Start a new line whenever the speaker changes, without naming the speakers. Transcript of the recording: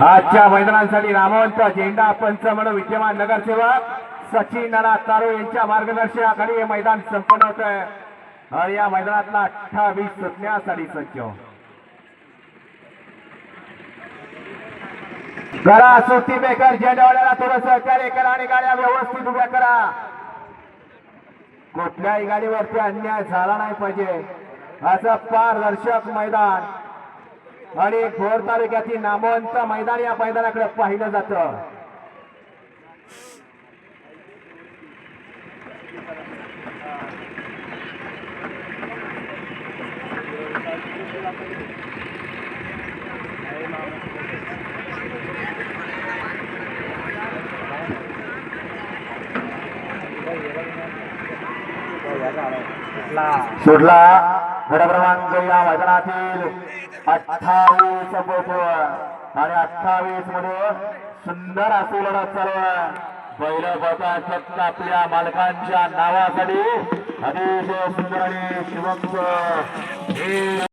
आजच्या मैदानासाठी नामवंत झेंडा पंच म्हणून विद्यमान नगरसेवक सचिन नाना तारू यांच्या मार्गदर्शनाखाली हे मैदान संपन्न होत आहे आणि या मैदानातला 28 सुटण्यासाठी सज्ज करा सुट्टी मेकर झेंडावाल्याला थोडं सहकार्य करा आणि गाड्या व्यवस्थित उभ्या करा. कुठल्याही गाडीवरती अन्याय झाला नाही पाहिजे असं पारदर्शक मैदान आणि भोर तालुक्यातील नामवंत मैदान या मैदानाकडे पाहिलं जातं. सुटला मोठ्या क्रमांक या मैदानातील 28 आणि 28 मध्ये सुंदर अशी लढत चालू आहे. पहिलं बता फक्त आपल्या मालकांच्या नावासाठी अतिशय सुंदर आणि शिवंत